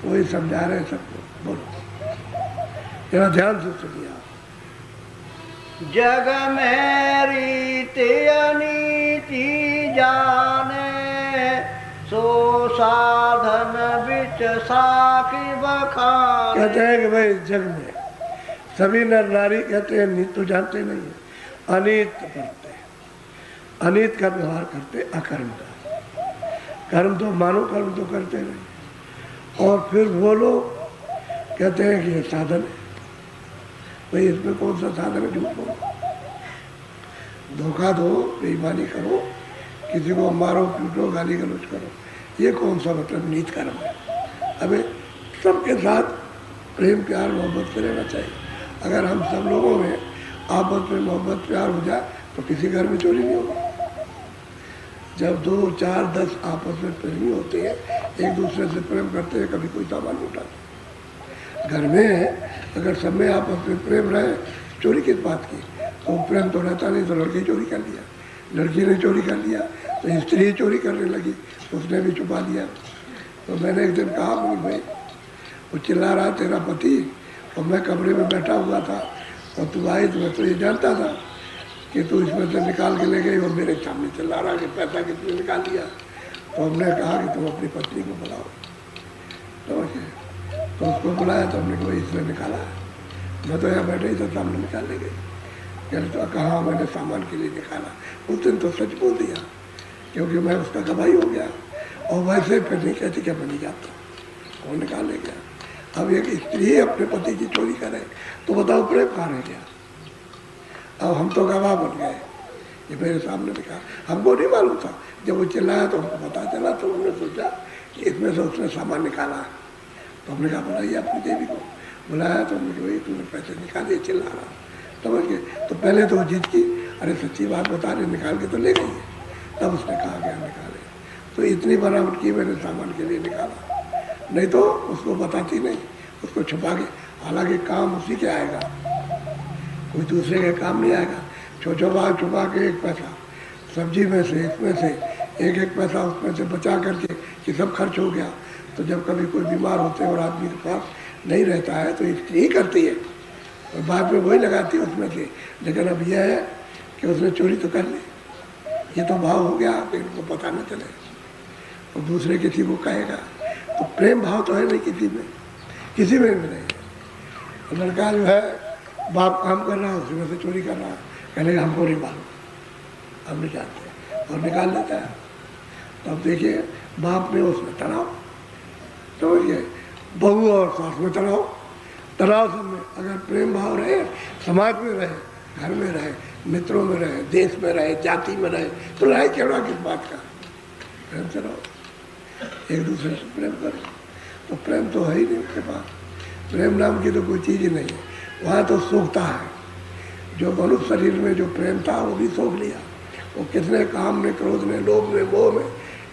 वही समझा रहे सबको। बोलो जरा ध्यान से सुनिए आप। जग में रीति अनीति जाने, सो साधन बिच साखी बखाने। कहते हैं कि भाई जग में सभी नर नारी कहते हैं नीत तो जानते नहीं है, अनीत करते, अनीत का व्यवहार करते, अकर्म का। कर्म तो मानो कर्म तो करते नहीं। और फिर वो लोग कहते हैं कि ये साधन है। भाई इसमें कौन सा साधन है? झूठ बोलो, धोखा दो, बेईमानी करो, किसी को मारो पीटो गाली गलौज करो, ये कौन सा मतलब नीत कर्म है? अबे सबके साथ प्रेम प्यार मोहब्बत से रहना चाहिए। अगर हम सब लोगों में आपस में मोहब्बत प्यार हो जाए तो किसी घर में चोरी नहीं होगी। जब 2, 4, 10 आपस में प्रेमी होते हैं, एक दूसरे से प्रेम करते हैं, कभी कोई सामान नहीं उठाते। घर में अगर सब में आपस में प्रेम रहे, चोरी किस बात की? तो प्रेम तो रहता नहीं, तो लड़की चोरी कर लिया, लड़की ने चोरी कर लिया, तो स्त्री चोरी करने लगी, उसने भी छुपा लिया। तो मैंने एक दिन कहा, भाई वो चिल्ला रहा तेरा पति, और मैं कमरे में बैठा हुआ था, और तू आई तो मैं तो ये जानता था कि तू इसमें से निकाल के ले गई, और मेरे सामने चिल्ला रहा कि पैसा कितने निकाल लिया। तो हमने कहा कि तुम अपनी पत्नी को बुलाओ। तो उसको बुलाया, तो हमने कहा इसने निकाला है। मैं तो यहाँ बैठे ही था, सामने निकाल ले गई। कहते तो कहाँ मैंने सामान के लिए निकाला। उस दिन तो सच बोल दिया, क्योंकि मैं उसका गवाही हो गया। और वैसे फिर नहीं कहती क्या मैं नहीं जाता, कौन निकाल ले गया। अब एक स्त्री अपने पति की चोरी करे तो बताओ प्रेम कहाँ रह गया? अब हम तो गवाह बन गए, ये मेरे सामने दिखा, हमको नहीं मालूम था। जब वो चिल्लाया तो हमको पता चला, तो हमने सोचा कि इसमें से उसने सामान निकाला। तो हमने कहा बुलाइए अपनी देवी को। बुलाया तो हमने कहा तूने पैसे निकाले, चिल्ला रहा, समझ गए। तो पहले तो जीत की, अरे सच्ची बात बता रहे, निकाल के तो ले गई है। तब उसने कहा क्या निकाले, तो इतनी बनावट की मैंने सामान के लिए निकाला, नहीं तो उसको बताती नहीं, उसको छुपा के। हालांकि काम उसी के आएगा, कोई दूसरे के काम नहीं आएगा। छुपा के एक पैसा सब्जी में से, इसमें से एक पैसा उसमें से बचा करके कि सब खर्च हो गया। तो जब कभी कोई बीमार होते हैं और आदमी के पास नहीं रहता है तो स्त्री ही करती है, और बाद में वही लगाती है उसमें से। लेकिन अब यह है कि उसने चोरी तो कर ली, ये तो भाव हो गया कि इनको पता न चले, और दूसरे किसी को कहेगा। तो प्रेम भाव तो है नहीं किसी में भी नहीं। लड़का जो है बाप काम कर रहा है, उसमें से चोरी कर रहा है, कहने का हमको नहीं मालूम, हम नहीं जानते, और निकाल लेता है। तो अब देखिए बाप में उसमें तनाव, समझिए, बहू और सास में तनाव सब में। अगर प्रेम भाव रहे, समाज में रहे, घर में रहे, मित्रों में रहे, देश में रहे, जाति में रहे, तो लड़ाई झगड़ा किस बात का? प्रेम से रहो, एक दूसरे से प्रेम करो। तो प्रेम तो है ही नहीं उसके पास, प्रेम नाम की तो कोई चीज़ ही नहीं है। वहाँ तो सूखता है, जो मनुष्य शरीर में जो प्रेम था वो भी सूख लिया। वो कितने काम में, क्रोध में, लोभ में, मोह में,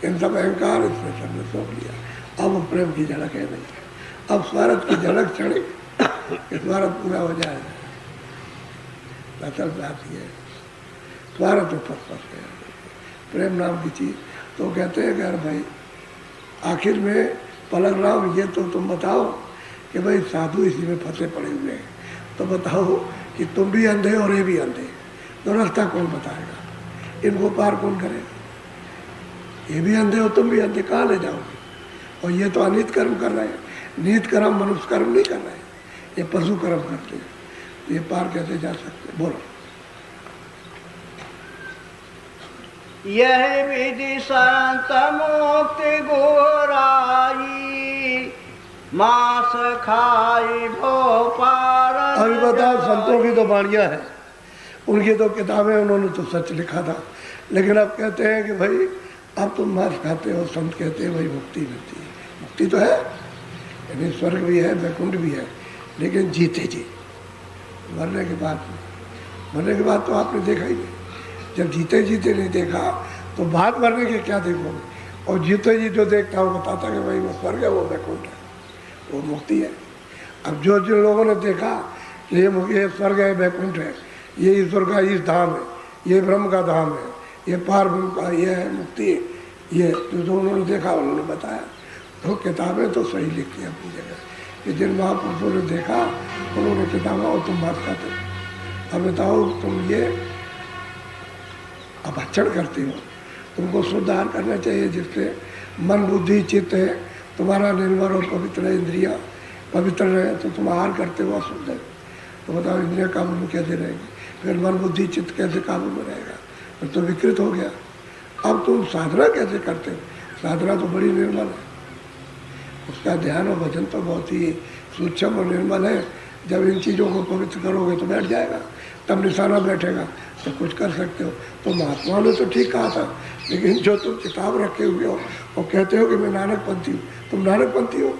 इन सब अहंकार इसमें सब ने सूख लिया। अब वो प्रेम की झलक है नहीं। अब स्वार्थ की झलक चढ़े, स्वार्थ पूरा हो जाएगा। असल बात ये है, स्वार्थ तो फंस गया। प्रेम नाम की चीज़ तो कहते हैं यार भाई, आखिर में पलक राम ये तो तुम बताओ कि भाई साधु इसी में फंसे पड़े हुए हैं, तो बताओ कि तुम भी अंधे और ये भी अंधे, तो रास्ता कौन बताएगा? इनको पार कौन करेगा? ये भी अंधे हो, तुम भी अंधे, कहाँ ले जाओगे? और ये तो अनित कर्म कर रहे हैं, नीत कर्म मनुष्य कर्म नहीं कर रहे हैं, ये पशु कर्म करते हैं। तो ये पार कैसे जा सकते? बोलो। यह विधि संत मुक्ति गोराई, मांस खाई भो पार। अभी बताओ, संतों की तो वाणियाँ हैं, उनकी तो किताबें, उन्होंने तो सच लिखा था। लेकिन अब कहते हैं कि भाई अब तुम मांस खाते हो, संत कहते हैं भाई मुक्ति मिलती है। मुक्ति तो है, यानी स्वर्ग भी है, वैकुंठ भी है, लेकिन जीते जी, मरने के बाद तो आपने देखा ही नहीं। जब जीते जीते नहीं देखा तो बाद मरने के क्या देखोगे? और जीते जी जो देखता हूँ बताता कि भाई वो स्वर्ग है, वो वैकुंठ है, वो मुक्ति है। अब जो जिन लोगों ने देखा कि ये स्वर्ग है, वैकुंठ है, ये ईश्वर का इस धाम है, ये ब्रह्म का धाम है, ये पार ब्रह्म का ये है मुक्ति है, ये जो उन्होंने देखा उन्होंने बताया, तो किताबें तो सही लिखती हैं अपनी जगह कि जिन महापुरुषों ने देखा उन्होंने किताबें और तुम बात करते हो। अब बताओ तुम ये अपहरण करते हो, तुमको सुधार करना चाहिए जिससे मन बुद्धि चित्त है तुम्हारा निर्मल और पवित्र इंद्रियां पवित्र रहे। तो तुम आहार करते हो अशुद्ध है, तो बताओ इंद्रियां काबू में कैसे रहेगी, फिर मन बुद्धि चित्त कैसे काबू में रहेगा, फिर तो विकृत हो गया। अब तुम साधना कैसे करते हो, साधना तो बड़ी निर्मल है, उसका ध्यान और भजन तो बहुत ही सूक्ष्म और निर्मल है। जब इन चीज़ों को पवित्र करोगे तो बैठ जाएगा, तब निशाना बैठेगा तो कुछ कर सकते हो। तो महात्मा ने तो ठीक कहा था, लेकिन जो तुम किताब रखे हुए हो और कहते हो कि मैं नानकपंथी हूँ, तुम नानकपंथी हो।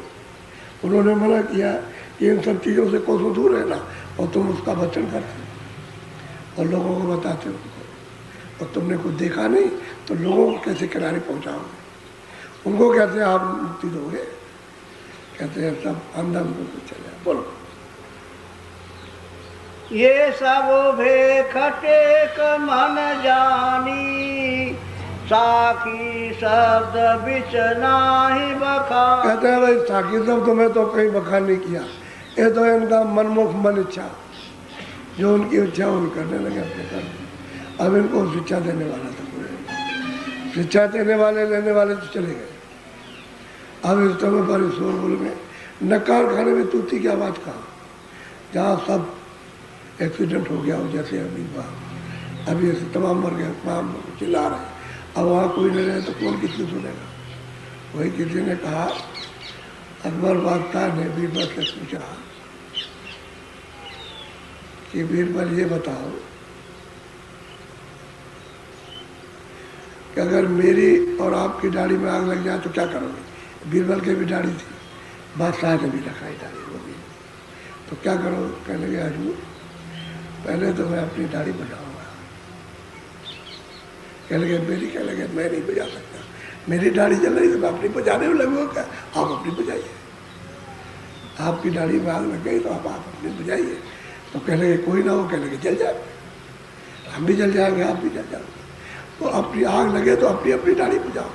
उन्होंने मना किया कि इन सब चीज़ों से कोसों दूर रहना, और तुम उसका वचन करते हो और लोगों को बताते हो उनको, और तुमने कुछ देखा नहीं तो लोगों को कैसे किनारे पहुँचाओगे, उनको कैसे आप मुक्ति दोगे। कहते हैं सब अंधा चले। बोलो ये सब भेखटे मन जानी, साखी शब्द बिच नाही बखान। कहते हैं भाई साखी शब्द में तो कहीं बखान नहीं किया, ये तो इनका मनमुख मन इच्छा, जो उनकी इच्छा उन करने लगे अपने कर्म। अब इनको शिक्षा देने वाला था कोई, शिक्षा देने वाले लेने वाले तो चले गए। अब इस समय पर शोरगुल में नकार खाने में तूती की आवाज़ कहा, जहाँ सब एक्सीडेंट हो गया हो, जैसे अभी बात अभी ऐसे तमाम मर गए, तमाम चिल्ला रहे, अब वहाँ कोई नहीं रहे तो कौन किसकी सुनेगा। वही किसी ने कहा, अकबर बादशाह ने बीरबल से पूछा कि बीरबल ये बताओ कि अगर मेरी और आपकी दाढ़ी में आग लग जाए तो क्या करोगे। बीरबल की भी दाढ़ी थी, बादशाह ने भी रखा है दाढ़ी वो भी, तो क्या करो। कहने लगे हजूर पहले तो मैं अपनी दाढ़ी बजाऊंगा। कहने लगे मेरी, कहने लगे मैं नहीं बजा सकता, मेरी दाढ़ी जल रही तो मैं अपनी बजाने में लगूंगा। क्या आप अपनी बजाइए, आपकी दाढ़ी में आग लग गई तो आप अपनी बजाइए। तो कहने लगे कोई ना हो, कहने लगे जल जाए, हम भी जल जाएंगे आप भी जल जाओगे। तो अपनी आग लगे तो अपनी अपनी दाढ़ी बजाओ,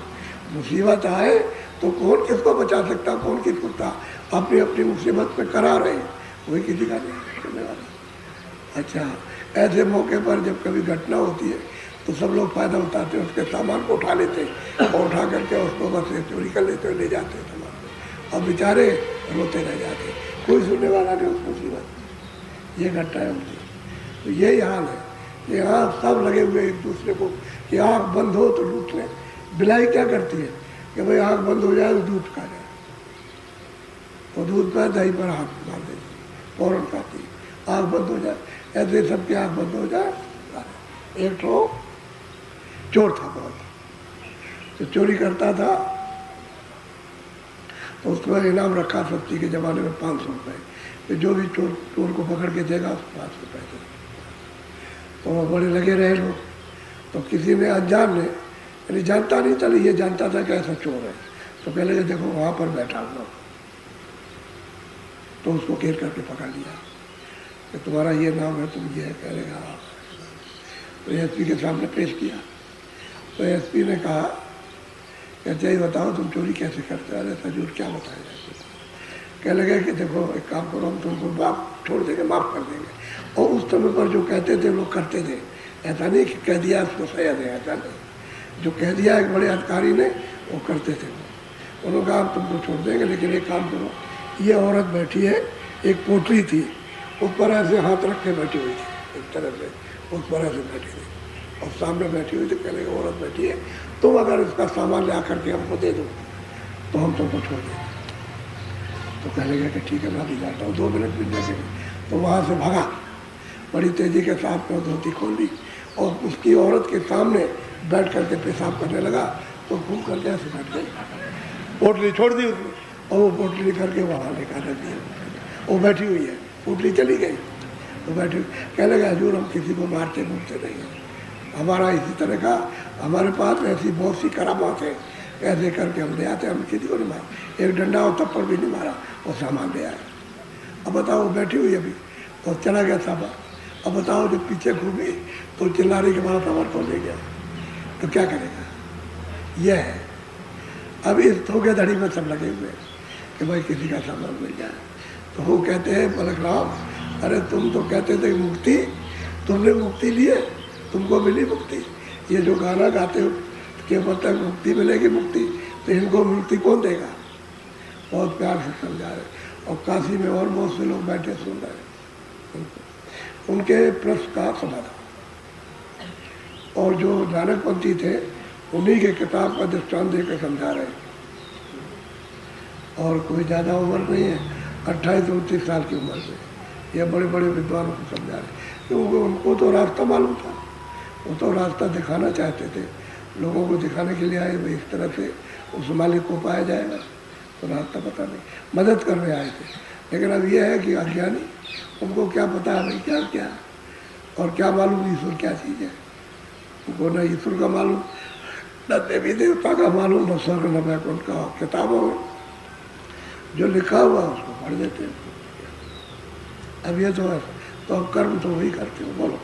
मुसीबत आए तो कौन किसको बचा सकता, कौन किसको था, अपनी अपनी मुसीबत पे करा रहे, कोई किसी का नहीं करने वाला। अच्छा, ऐसे मौके पर जब कभी घटना होती है तो सब लोग फायदा उठाते हैं, उसके सामान को उठा लेते और उठा करके उसको बस चोरी कर लेते और ले जाते हैं सामान को, अब बेचारे रोते रह जाते, कोई सुनने वाला नहीं उस मुसीबत। ये घटना है उनकी। तो यही हाल है, यहाँ सब लगे हुए एक दूसरे को कि आँख बंद हो तो लूट लें। बिलाई क्या करती है कि भाई आँख बंद हो जाए तो दूध खा जाए, तो दूध पर दही पर हाथ मार देती, फौरन खाती, आँख बंद हो जाए। ऐसे सबकी आँख बंद हो जाए। एक तो चोर था बहुत, तो चोरी करता था, तो उसको इनाम रखा सस्ती के ज़माने में 500 रुपये, तो जो भी चोर को पकड़ के देगा उसको 500 रुपये देगा। तो वो बड़े लगे रहे लोग। तो किसी ने अनजान ने, यानी जानता नहीं था, ये जानता था कि ऐसा चोर है, तो पहले के देखो वहाँ पर बैठा हुआ, तो उसको घेर करके पकड़ लिया कि तुम्हारा ये नाम है, तुम ये करेगा। तो एसपी के सामने पेश किया, तो एसपी ने कहा कहते ही बताओ तुम चोरी कैसे करते हो। अरे हजूर क्या बताया जाए। कह लगे कि देखो एक काम करो, हम तुमको माफ छोड़ देंगे, माफ़ कर देंगे। और उस समय पर जो कहते थे लोग करते थे, ऐसा नहीं कि कह दिया उसको सही है, ऐसा नहीं, जो कह दिया एक बड़े अधिकारी ने वो करते थे। उन्होंने कहा हम तुमको छोड़ देंगे, लेकिन एक काम करो, ये औरत बैठी है, एक पोटली थी, उस पर ऐसे हाथ रख के बैठी हुई थी, एक तरह से उस पर ऐसे बैठी थी और सामने बैठी हुई थी। कहने की औरत बैठी है, तुम अगर इसका सामान ला करके हमको दे दो तो हम तुमको छोड़ देंगे। तो कहने लगा कि ठीक है मैं अभी जाता हूँ, 2 मिनट मिल जाएंगे। तो वहाँ से भागा, बड़ी तेज़ी के साथ में धोती खोल ली और उसकी औरत के सामने बैठ करके पेशाब करने लगा। तो घूम करके ऐसे बैठ गई, पोटली छोड़ दी उसने, और वो पोटली करके वहाँ लेकर रख दी। वो बैठी हुई है, पोटली चली गई, तो बैठी कह लगा हजूर हम किसी को मारते घूमते नहीं हैं, हमारा इसी तरह का, हमारे पास ऐसी बहुत सी करामात है, ऐसे करके हम ले आते, हम किसी को नहीं मारा, एक डंडा और थप्पड़ भी नहीं मारा, और सामान ले आया। अब बताओ बैठी हुई अभी और चला गया सामान। अब बताओ जब पीछे घूमी तो चिल्ला रही के बाद सामान को ले गया, तो क्या करेगा। यह है अब इस धोखेधड़ी में सब लगे हुए हैं कि भाई किसी का सामान मिल जाए। तो वो कहते हैं परशुराम, अरे तुम तो कहते थे मुक्ति, तुमने मुक्ति लिए, तुमको मिली मुक्ति। ये जो गाना गाते हो कि मतलब मुक्ति मिलेगी मुक्ति, तो इनको मुक्ति कौन देगा? बहुत प्यार से समझा रहे। और काशी में और बहुत से लोग बैठे सुन रहे हैं उनके प्रश्न का समाधान। और जो नानकपंथी थे उन्हीं के किताब का दृष्टांत देकर समझा रहे। और कोई ज़्यादा उम्र नहीं है, 28-29 साल की उम्र में ये बड़े बड़े विद्वानों को समझा रहे, क्योंकि उनको तो रास्ता मालूम था। वो तो रास्ता दिखाना चाहते थे, लोगों को दिखाने के लिए आए भाई इस तरह से उस मालिक को पाया जाएगा। तो रास्ता पता नहीं, मदद करने आए थे। लेकिन अब यह है कि अज्ञानी, उनको क्या पता है भाई क्या क्या, और क्या मालूम ईश्वर क्या चीज़ है। उनको न ईश्वर का मालूम, न देवी देवता का मालूम, न स्वर्ग न वैकुंठ का। किताबों में जो लिखा हुआ उसको पढ़ देते हैं। अब ये तो है, तो अब कर्म तो वही करते हो। बोलो।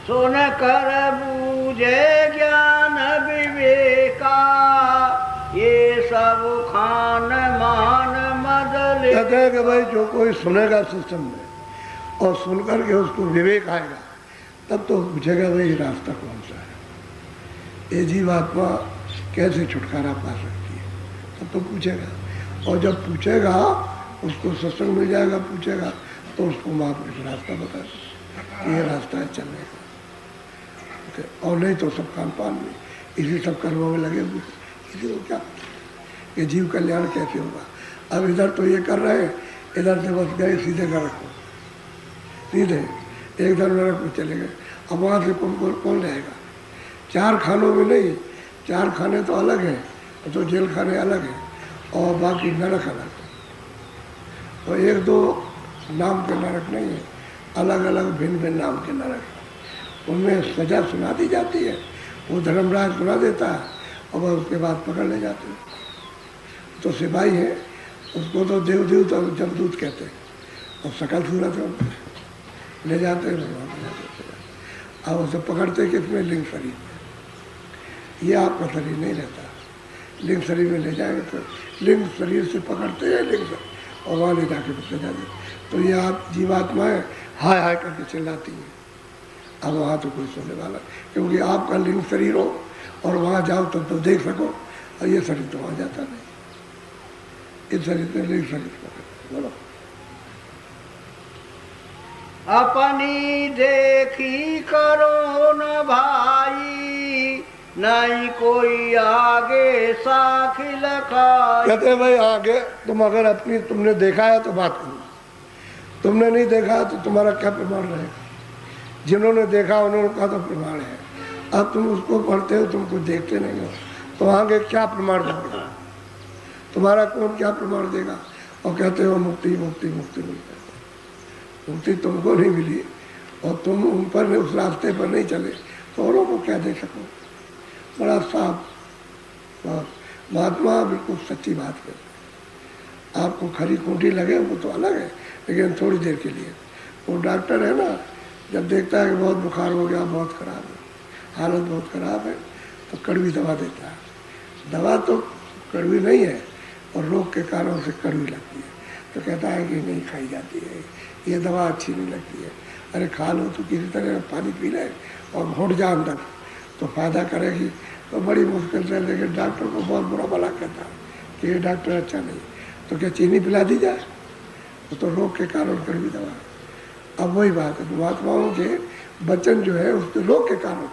सुन कर बूझे ज्ञान विवेका, ये सब खान मान मदले। कहते हैं कि भाई जो कोई सुनेगा सिस्टम में और सुनकर के उसको विवेक आएगा, तब तो पूछेगा भाई रास्ता कौन सा है, ये जीवात्मा कैसे छुटकारा पा सकती है, तब तो पूछेगा। और जब पूछेगा उसको सत्संग मिल जाएगा, पूछेगा तो उसको महापुरुष रास्ता बता देगा, ये रास्ता है चलने का। और नहीं तो सब खान पान में इसी सब कर्मों में लगे हुए, किसी को क्या ये जीव कल्याण कैसे होगा। अब इधर तो ये कर रहे हैं, इधर से बस गए सीधे नरक को, सीधे एकदम नरक में चले गए। अब वहाँ से कौन रहेगा? 4 खानों में नहीं, 4 खाने तो अलग हैं, तो जेल खाने अलग हैं और बाकी नरक अलग है। तो 1-2 नाम के नरक नहीं है, अलग अलग भिन्न भिन्न नाम के नरक। उनमें सजा सुना दी जाती है, वो धर्मराज सुना देता है और वह उसके बाद पकड़ ले जाते हैं। तो सिपाही है, उसको तो देवदूत और जमदूत कहते हैं, और सकल सूरत है, ले जाते हैं अब उसे पकड़ते किसमें? लिंग शरीर में। ये आपका शरीर नहीं रहता, लिंग शरीर में ले जाएंगे तो लिंग शरीर से पकड़ते हैं लिंग और वहाँ ले जाके सजा देते। तो ये आप जीवात्माएँ हाय हाय करके चिल्लाती हैं। अब वहाँ तो कोई सुनने वाला, क्योंकि आपका लिंग शरीर हो और वहाँ जाओ तब तो देख सको, और ये शरीर तो वहाँ जाता नहीं। इस शरीर में लिंग शरीर को बोलो। अपनी देखी करो न भाई, नहीं कोई आगे साखी लखाई। कहते हैं भाई आगे तुम अगर अपनी तुमने देखा है तो बात करो, तुमने नहीं देखा है तो तुम्हारा क्या प्रमाण रहेगा? जिन्होंने देखा उन्होंने कहा तो प्रमाण है। अब तुम उसको पढ़ते हो, तुम कुछ देखते नहीं हो, तो आगे क्या प्रमाण दोगे? तुम्हारा कौन क्या प्रमाण देगा? और कहते हो मुक्ति मुक्ति मुक्ति मिलती है। मुक्ति तुमको नहीं मिली और तुम उन पर उस रास्ते पर नहीं चले तो औरों को क्या दे सको? बड़ा साफ महात्मा बिल्कुल सच्ची बात करते हैं। आपको खरी खूंटी लगे वो तो अलग है, लेकिन थोड़ी देर के लिए। वो डॉक्टर है ना, जब देखता है कि बहुत बुखार हो गया, बहुत ख़राब है, हालत बहुत ख़राब है, तो कड़वी दवा देता है। दवा तो कड़वी नहीं है और रोग के कारण से कड़वी लगती है, तो कहता है कि नहीं खाई जाती है, ये दवा अच्छी नहीं लगती है। अरे खा लो तो किसी तरह पानी पी ले और घोट जा अंदर, तो फ़ायदा करेगी। तो बड़ी मुश्किल से, लेकिन डॉक्टर को बहुत बुरा भला कहता है कि ये डॉक्टर अच्छा नहीं, तो क्या चीनी पिला दी जाए? तो रोग के कारण कड़वी दवा है। अब वही बात है, महात्माओं के वचन जो है उसके रोग के कारण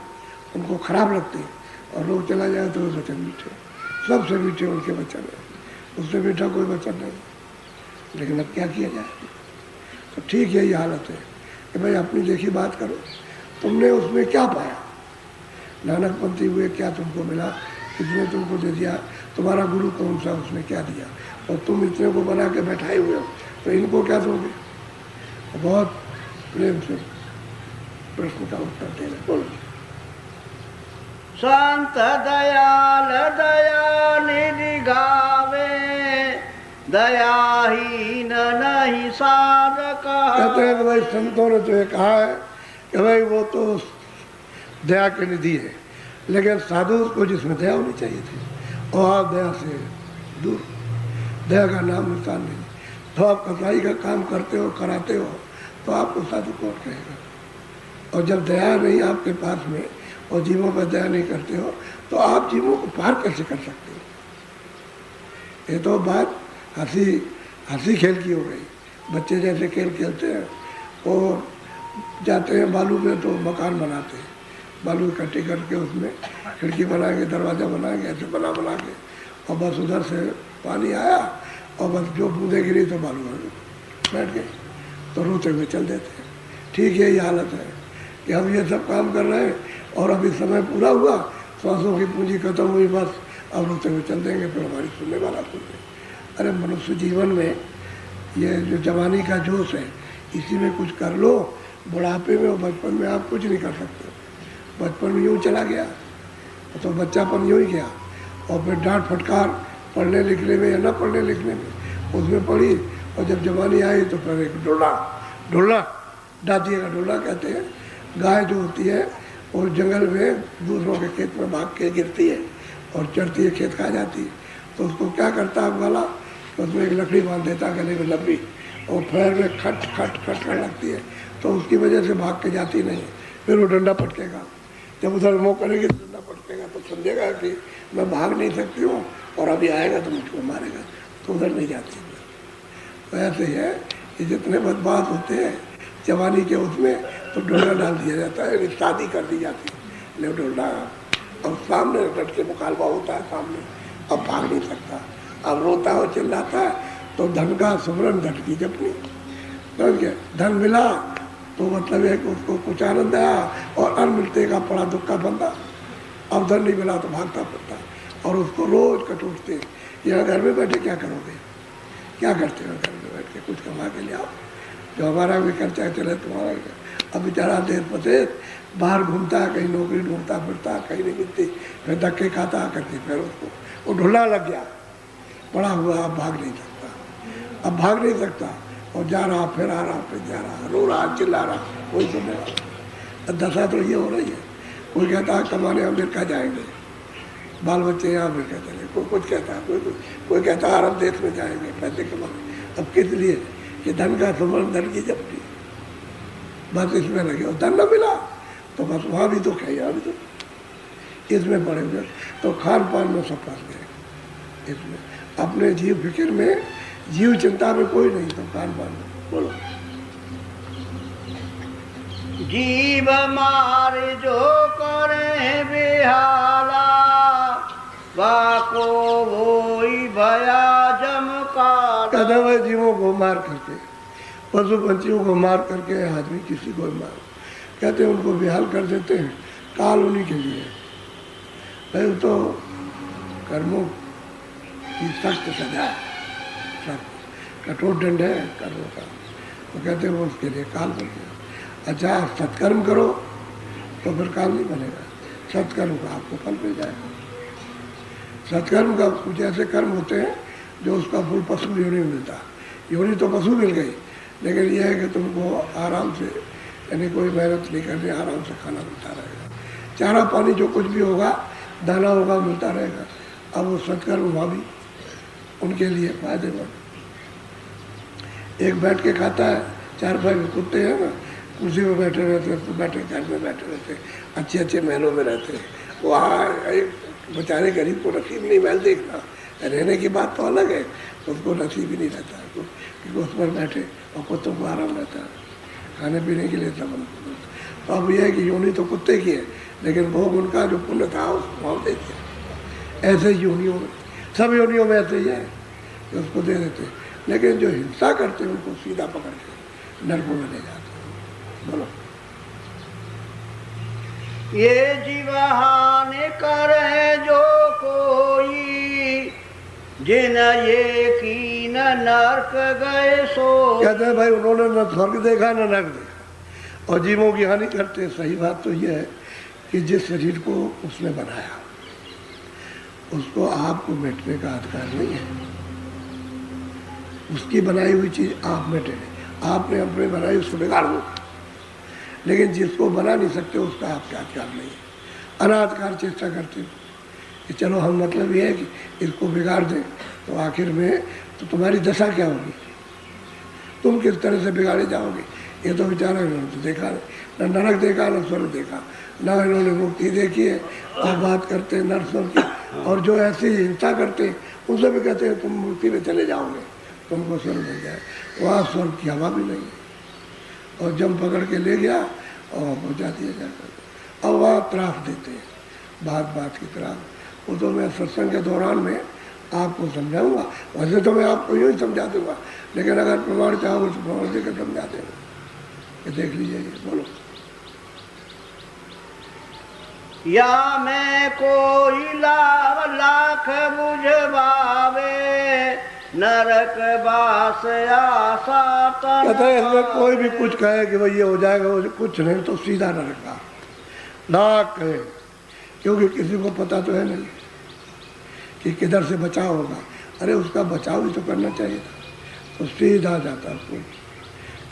उनको खराब लगते हैं, और रोग चला जाए तो वो वचन मीठे, सबसे मीठे उनके वचन है, उससे मीठा कोई वचन नहीं। लेकिन अब क्या किया जाए? तो ठीक यही हालत है कि भाई अपनी देखी बात करो, तुमने उसमें क्या पाया? नानकपंथी हुए, क्या तुमको मिला? किसने तुमको दे दिया? तुम्हारा गुरु कौन सा, उसने क्या दिया? और तुम इतने को बना के बैठाए हुए हो, तो इनको क्या दोगे? बहुत प्रेम से प्रश्न का उत्तर दे रहे। बोलो। संत दयाल दया निधि गावे, दयाहीन नहीं साधक। कहते हैं कि भाई संतों ने तो ये कहा है कि भाई वो तो दया की निधि है, लेकिन साधु को जिसमें दया होनी चाहिए थी, और आप दया से दूर, दया का नाम निशान नहीं। तो आप कसाई का काम करते हो, कराते हो, तो आपको साधु कौन कहेगा? और जब दया नहीं आपके पास में और जीवों पर दया नहीं करते हो, तो आप जीवों को पार कैसे कर सकते हो? ये तो बात हंसी खेल की हो गई। बच्चे जैसे खेल खेलते हैं और जाते हैं बालू में तो मकान बनाते हैं, बालू इकट्ठी करके उसमें खिड़की बनाएंगे, दरवाज़ा बनाएंगे, ऐसे बना के, और बस उधर से पानी आया और बस जो बूंदे गिरी तो बालू बैठ गए, तो रोते हुए चल देते हैं। ठीक यही हालत है कि हम ये सब काम कर रहे हैं और अभी समय पूरा हुआ, सांसों की पूंजी खत्म हुई, बस अब रोते हुए चल देंगे, फिर हमारी सुनने वाला सुन ले। अरे मनुष्य जीवन में ये जो जवानी का जोश है, इसी में कुछ कर लो। बुढ़ापे में और बचपन में आप कुछ नहीं कर सकते। बचपन में यूँ चला गया तो बच्चापन यूँ ही गया, और फिर डांट फटकार पढ़ने लिखने में या न पढ़ने लिखने में उसमें पड़ी, और जब जवानी आई तो फिर एक ढोला दादी का ढोला कहते हैं। गाय जो होती है वो जंगल में दूसरों के खेत में भाग के गिरती है और चढ़ती है, खेत खा जाती है, तो उसको क्या करता है वाला, तो उसमें एक लकड़ी बांध देता गले में लंबी, और पैर में खट खट खट कर लगती है, तो उसकी वजह से भाग के जाती नहीं। फिर वो डंडा पटकेगा, जब उधर मुँह करेगी तो डंडा पटकेगा, तो समझेगा कि मैं भाग नहीं सकती हूँ और अभी आएगा तो मुझको मारेगा, तो उधर नहीं जाती। तो ऐसे है कि जितने बदमाश होते हैं जवानी के उसमें, तो डोला डाल दिया जाता है, शादी कर दी जाती है, ले डोला, अब सामने डट के मुकालबा होता है सामने, अब भाग नहीं सकता, अब रोता हो चिल्लाता है, तो धन का सुमरन धट की जपनी, समझ गए? धन मिला तो मतलब है कि उसको कुछ आनंद आया, और अन्न मिलते का पड़ा दुख का बंदा। अब धन नहीं मिला तो भागता फिरता, और उसको रोज कटूटते, यहाँ घर में बैठे क्या करोगे, क्या करते हो घर में बैठ के, कुछ कमा के ले आओ, जो हमारा भी खर्चा है चले तुम्हारा। अब बेचारा देर पतेर बाहर घूमता है, कहीं नौकरी ढूंढता फिरता, कहीं नहीं मिलती, फिर धक्के खाता करके फिर उसको वो ढुला लग गया, पड़ा हुआ, अब भाग नहीं सकता, और जा रहा फिर आ रहा, फिर जा रहा, रो रहा, चिल्ला रहा, कोई सुनने वाला। दशा तो ये हो रही है। कोई कहता है कमाने अमेरिका जाएंगे, बाल बच्चे यहाँ अमेरिका चले, कोई कुछ कहता है, कोई कहता है अरब देश में जाएंगे पैसे कमाने। अब किस लिए? कि धन का सुमरन धन की जपटी, बस इसमें लगे, और धन न मिला तो बस वहाँ भी दुख है, यहाँ भी दुख, इसमें पड़े हुए, तो खान पान में सब फंस गए इसमें, अपने जीव फिक्र में, जीव चिंता में कोई नहीं, तो खान पान में। बोलो, जीव मार जो करे बेहाला, बाको वोई भया जमकाला। कहते भाई जीवों को मार करके, पशु पंछियों को मार करके, आदमी किसी को मार, कहते हैं उनको बेहाल कर देते हैं, काल उन्हीं के लिए। भाई तो कर्मों की सख्त सजा है, सख्त कठोर दंड है कर्मों का, तो कहते हैं वो उसके लिए काल बन गया। अच्छा आप सत्कर्म करो तो फिर काल नहीं बनेगा, सत्कर्म का आपको फल मिल जाएगा। सत्कर्म का कुछ ऐसे कर्म होते हैं जो उसका फल पशु योनि में मिलता है, योनि तो पशु मिल गई, लेकिन यह है कि तुमको आराम से, यानी कोई मेहनत नहीं करनी, आराम से खाना मिलता रहेगा, चारा पानी जो कुछ भी होगा, दाना होगा, मिलता रहेगा। अब वो सत्कर्म वहाँ भी उनके लिए फायदेमंद। एक बैठ के खाता है, चार पाँच कुत्ते हैं ना, कुर्सी में बैठे रहते हैं, तो बैठे घर में बैठे रहते हैं, अच्छे अच्छे महलों में रहते हैं, वहाँ एक बेचारे गरीब को नसीब नहीं महल देखना, रहने की बात तो अलग है, उसको नसीब ही नहीं रहता है, क्योंकि उस पर बैठे, और कुत्तों को आराम रहता है, खाने पीने के लिए सब। तो अब यह है कि योनि तो कुत्ते की है, लेकिन भोग उनका जो पुण्य था उसको दे दिया। ऐसे योनियों में, सब योनियों में ऐसे ही है कि उसको दे देते, लेकिन जो हिंसा करते हैं उनको सीधा पकड़ के नरकों में ले जाते हैं। बोलो, ये जीवहान करे जो कोई, जिन ये की न नरक गए सो। कहते हैं भाई उन्होंने न स्वर्ग देखा न नरक देखा, और जीवों की हानि करते हैं। सही बात तो यह है कि जिस शरीर को उसने बनाया उसको आपको मिटने का अधिकार नहीं है, उसकी बनाई हुई चीज आप मिटे, आपने अपने बनाई उसको बिगाड़ दो, लेकिन जिसको बना नहीं सकते उसका आपका अधिकार नहीं है। अनाथकार चेष्टा करते हो कि चलो हम मतलब ये है कि इसको बिगाड़ दें, तो आखिर में तो तुम्हारी दशा क्या होगी, तुम किस तरह से बिगाड़े जाओगे। ये तो बेचारा इन्होंने तो देखा न नरक देखा न स्वर्ग देखा, ना इन्होंने मुक्ति देखी है और बात करते हैं नर स्वर्ग की, और जो ऐसी हिंसा करते हैं उनसे भी कहते हैं तुम मुक्ति में चले जाओगे, तुमको स्वर्ग मिल जाए। वहाँ स्वर्ग की हवा भी नहीं है, और जम पकड़ के ले गया और पहुँचा दिया जाकर। और वहाँ त्रास देते हैं, बात बात की त्रास। वो तो मैं सत्संग के दौरान में आपको समझाऊंगा, वैसे तो मैं आपको यूँ ही समझा दूंगा, लेकिन अगर प्रमाण चाहोगे तो प्रमाण देकर समझा देंगे। ये देख लीजिए, बोलो। या मैं कोई लाख बुझवावे, नरक बास आशा कहता है इसमें कोई भी कुछ कहे कि भाई ये हो जाएगा, वो कुछ नहीं, तो सीधा नरक का लाख कहे, क्योंकि किसी को पता तो है नहीं कि किधर से बचाव होगा। अरे उसका बचाव भी तो करना चाहिए था, तो सीधा जाता कोई,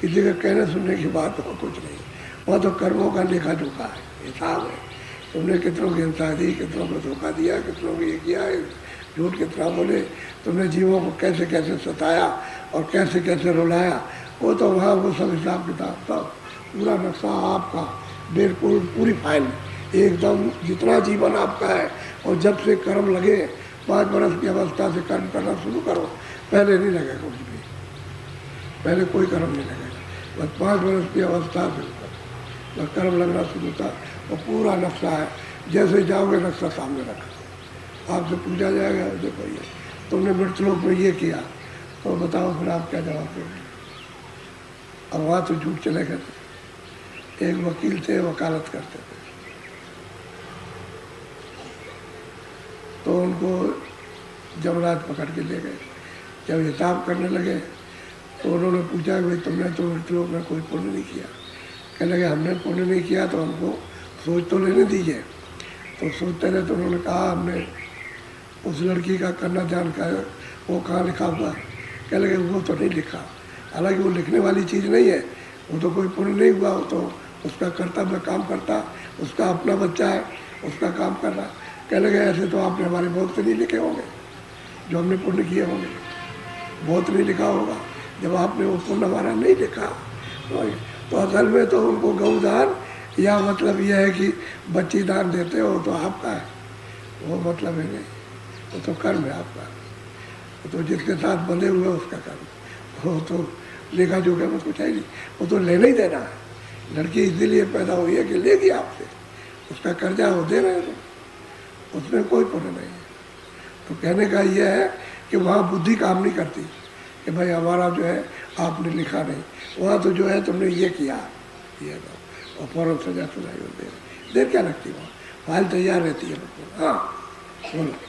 किसी का कहने सुनने की बात हो कुछ नहीं। वह तो कर्मों का लेखा जोखा है, हिसाब है, तुमने कितनों की हिंसा दी, कितनों को धोखा दिया, कितनों को ये किया, झूठ कितना बोले, तुमने जीवों को कैसे कैसे सताया और कैसे कैसे रुलाया, वो तो वहाँ वो सब हिसाब किताब सब पूरा नक्शा आपका बिल्कुल पूरी फाइल एकदम, जितना जीवन आपका है। और जब से कर्म लगे 5 वर्ष की अवस्था से कर्म करना शुरू करो, पहले नहीं लगेगा कुछ भी, पहले कोई कर्म नहीं लगेगा, बस 5 वर्ष की अवस्था से बस कर्म लगना शुरू था। वो पूरा नक्शा है, जैसे जाओगे नक्शा सामने रखा, आपसे पूछा जाएगा देखो ये तुमने मृतलोक में ये किया, तो बताओ फिर आप क्या जवाब दोगे। अब वहाँ तो झूठ चले गए थे, एक वकील थे वकालत करते थे, तो उनको जमराज पकड़ के ले गए। जब हिसाब करने लगे तो उन्होंने पूछा भाई तुमने तो मृतलोक में कोई पुण्य नहीं किया। कहने लगे हमने पुण्य नहीं किया तो हमको सोच तो लेने दीजिए। तो सोचते रहे, तो उन्होंने कहा हमने उस लड़की का करना जान का वो कहाँ लिखा हुआ है। कहने लगे वो तो नहीं लिखा, हालांकि वो लिखने वाली चीज़ नहीं है, वो तो कोई पुण्य नहीं हुआ, वो तो उसका कर्तव्य काम करता, उसका अपना बच्चा है, उसका काम कर रहा। कहने लगे ऐसे तो आपने हमारे बहुत से नहीं लिखे होंगे जो हमने पुण्य किए होंगे, बहुत नहीं लिखा होगा। जब आपने वो पुण्य हमारा नहीं लिखा तो असल में तो उनको गौदान या मतलब यह है कि बच्ची दान देते हो तो आपका है, वो मतलब है नहीं, वो तो कर्म है आपका, तो जिसके साथ बंधे हुए उसका कर्म, वो तो लेखा जोखा में कुछ है नहीं, वो तो लेना ही देना है। लड़की इसीलिए पैदा हुई है कि लेगी आपसे, उसका कर्जा वो दे रहे हो, उसमें कोई पुण्य नहीं है। तो कहने का यह है कि वहाँ बुद्धि काम नहीं करती कि भाई हमारा जो है आपने लिखा नहीं, वहाँ तो जो है तुमने ये किया ये तो, और फौरन सजा सुनाई हो देर क्या लगती है, वहाँ फाइल तैयार रहती है। हाँ बोलो।